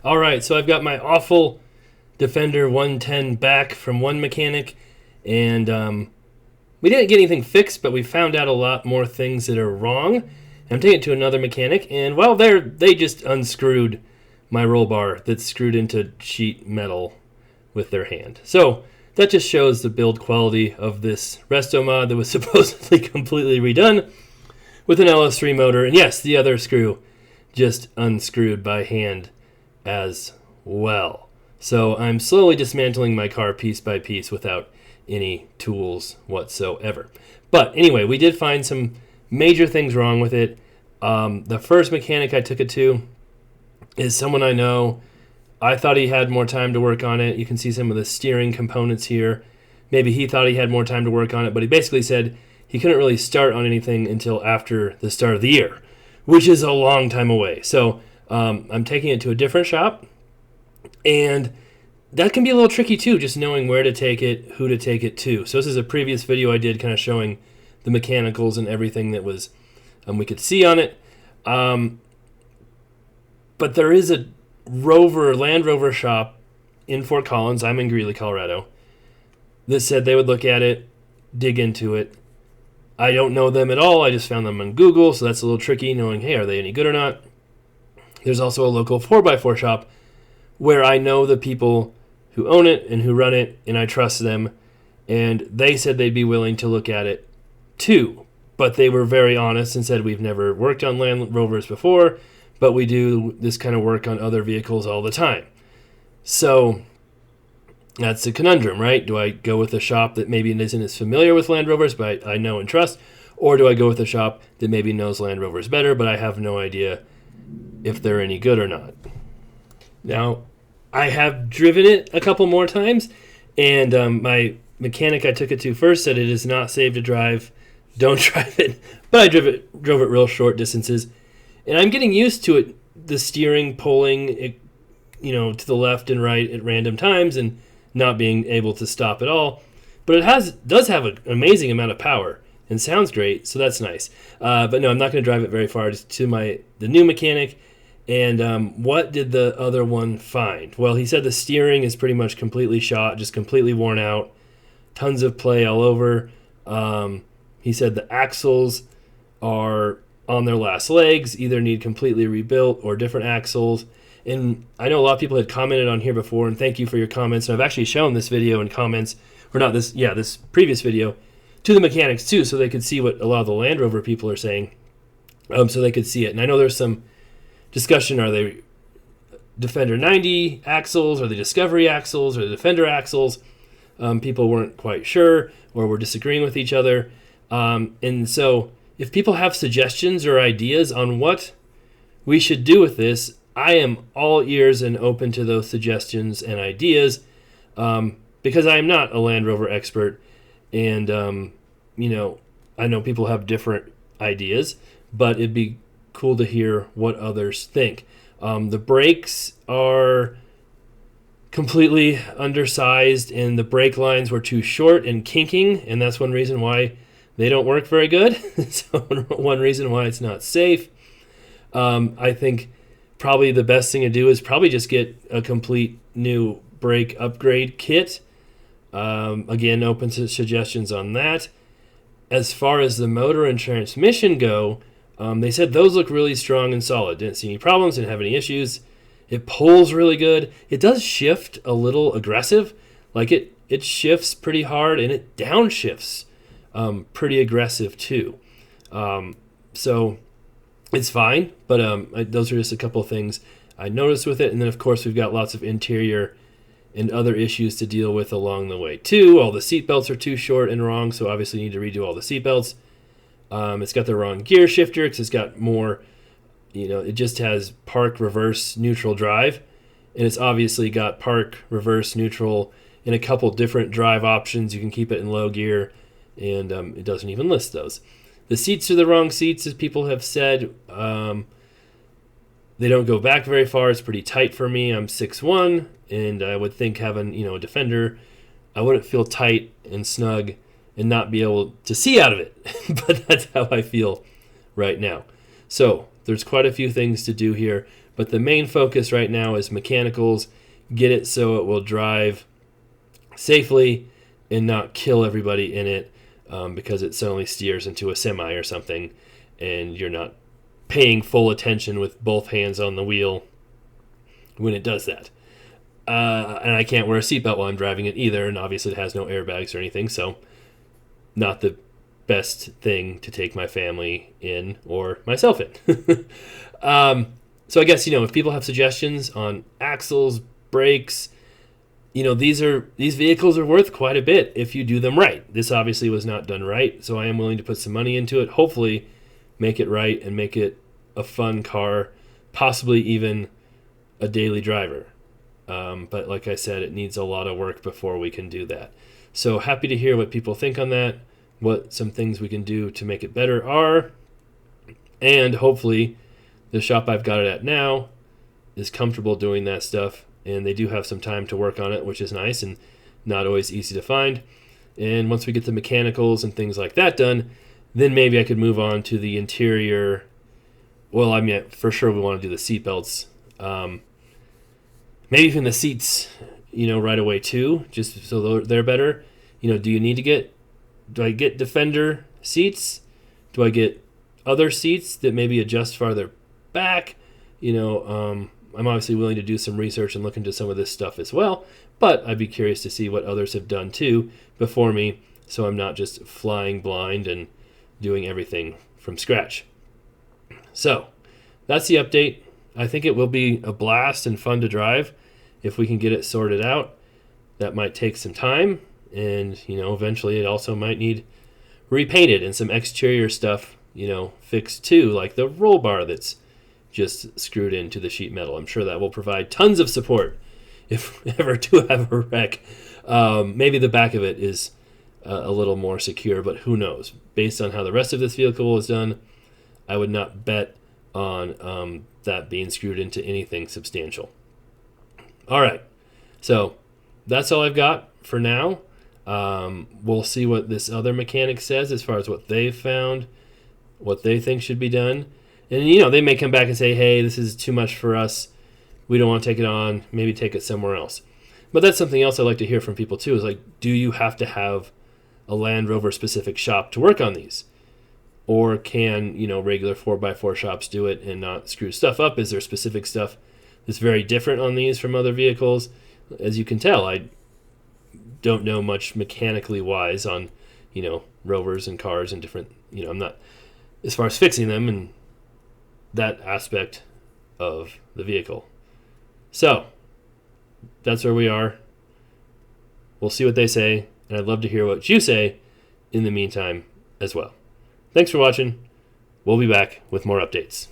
All right, so I've got my awful Defender 110 back from one mechanic, and we didn't get anything fixed, but we found out a lot more things that are wrong. I'm taking it to another mechanic, and well, they just unscrewed my roll bar that's screwed into sheet metal with their hand. So that just shows the build quality of this resto mod that was supposedly completely redone with an LS3 motor. And yes, the other screw just unscrewed by hand as well. So I'm slowly dismantling my car piece by piece without any tools whatsoever. But anyway, we did find some major things wrong with it. The first mechanic I took it to is someone I know. I thought he had more time to work on it. You can see some of the steering components here. Maybe he thought he had more time to work on it, but he basically said he couldn't really start on anything until after the start of the year, which is a long time away. So I'm taking it to a different shop, and that can be a little tricky too, just knowing where to take it, who to take it to. So this is a previous video I did kind of showing the mechanicals and everything that was we could see on it. But there is a Land Rover shop in Fort Collins, I'm in Greeley, Colorado, that said they would look at it, dig into it. I don't know them at all. I just found them on Google, so that's a little tricky knowing, hey, are they any good or not? There's also a local 4x4 shop where I know the people who own it and who run it, and I trust them, and they said they'd be willing to look at it too. But they were very honest and said, we've never worked on Land Rovers before, but we do this kind of work on other vehicles all the time. So that's a conundrum, right? Do I go with a shop that maybe isn't as familiar with Land Rovers, but I know and trust? Or do I go with a shop that maybe knows Land Rovers better, but I have no idea if they're any good or not? Now, I have driven it a couple more times, and my mechanic I took it to first said it is not safe to drive. Don't drive it. But I drove it real short distances. And I'm getting used to it, the steering pulling it, to the left and right at random times and not being able to stop at all. But it does have an amazing amount of power and sounds great, so that's nice. But no, I'm not going to drive it very far. Just to the new mechanic. And what did the other one find? Well, he said the steering is pretty much completely shot, just completely worn out, tons of play all over. He said the axles are on their last legs, either need completely rebuilt or different axles. And I know a lot of people had commented on here before, and thank you for your comments. And I've actually shown this video in comments, or not this, this previous video, to the mechanics too, so they could see what a lot of the Land Rover people are saying, so they could see it. And I know there's some discussion, are they Defender 90 axles, or the Discovery axles, or the Defender axles? People weren't quite sure, or were disagreeing with each other. And so if people have suggestions or ideas on what we should do with this, I am all ears and open to those suggestions and ideas, because I am not a Land Rover expert. And, I know people have different ideas, but it'd be cool to hear what others think. The brakes are completely undersized, and the brake lines were too short and kinking, and that's one reason why they don't work very good. So one reason why it's not safe. I think probably the best thing to do is probably just get a complete new brake upgrade kit. Again, open to suggestions on that. As far as the motor and transmission go, they said those look really strong and solid. Didn't see any problems, didn't have any issues. It pulls really good. It does shift a little aggressive. Like it shifts pretty hard, and it downshifts pretty aggressive too. So it's fine, but those are just a couple of things I noticed with it. And then, of course, we've got lots of interior and other issues to deal with along the way too. All the seat belts are too short and wrong, so obviously you need to redo all the seat belts. It's got the wrong gear shifter because it's got more, it just has park, reverse, neutral, drive. And it's obviously got park, reverse, neutral, and a couple different drive options. You can keep it in low gear, and it doesn't even list those. The seats are the wrong seats, as people have said. They don't go back very far. It's pretty tight for me. I'm 6'1", and I would think having, a Defender, I wouldn't feel tight and snug and not be able to see out of it. But that's how I feel right now. So there's quite a few things to do here. But the main focus right now is mechanicals. Get it so it will drive safely and not kill everybody in it, because it suddenly steers into a semi or something, and you're not paying full attention with both hands on the wheel when it does that. And I can't wear a seatbelt while I'm driving it either, and obviously it has no airbags or anything, so not the best thing to take my family in or myself in. So I guess, if people have suggestions on axles, brakes, these vehicles are worth quite a bit if you do them right. This obviously was not done right, so I am willing to put some money into it, hopefully make it right and make it a fun car, possibly even a daily driver. But like I said, it needs a lot of work before we can do that. So happy to hear what people think on that, what some things we can do to make it better are, and hopefully the shop I've got it at now is comfortable doing that stuff, and they do have some time to work on it, which is nice and not always easy to find. And once we get the mechanicals and things like that done, then maybe I could move on to the interior. Well, I mean, for sure we want to do the seat belts. Maybe even the seats, right away too, just so they're better. Do I get Defender seats? Do I get other seats that maybe adjust farther back? I'm obviously willing to do some research and look into some of this stuff as well, but I'd be curious to see what others have done too before me, so I'm not just flying blind and doing everything from scratch. So that's the update. I think it will be a blast and fun to drive if we can get it sorted out. That might take some time, and eventually it also might need repainted and some exterior stuff fixed too, like the roll bar that's just screwed into the sheet metal. I'm sure that will provide tons of support if we ever do have a wreck. Maybe the back of it is a little more secure, but who knows? Based on how the rest of this vehicle was done, I would not bet on that being screwed into anything substantial. All right, so that's all I've got for now. We'll see what this other mechanic says as far as what they've found, what they think should be done. And, they may come back and say, hey, this is too much for us. We don't want to take it on. Maybe take it somewhere else. But that's something else I like to hear from people, too, is like, do you have to have a Land Rover-specific shop to work on these? Or can, regular 4x4 shops do it and not screw stuff up? Is there specific stuff that's very different on these from other vehicles? As you can tell, I don't know much mechanically wise on, Rovers and cars and different, I'm not, as far as fixing them and that aspect of the vehicle. So that's where we are. We'll see what they say, and I'd love to hear what you say in the meantime as well. Thanks for watching. We'll be back with more updates.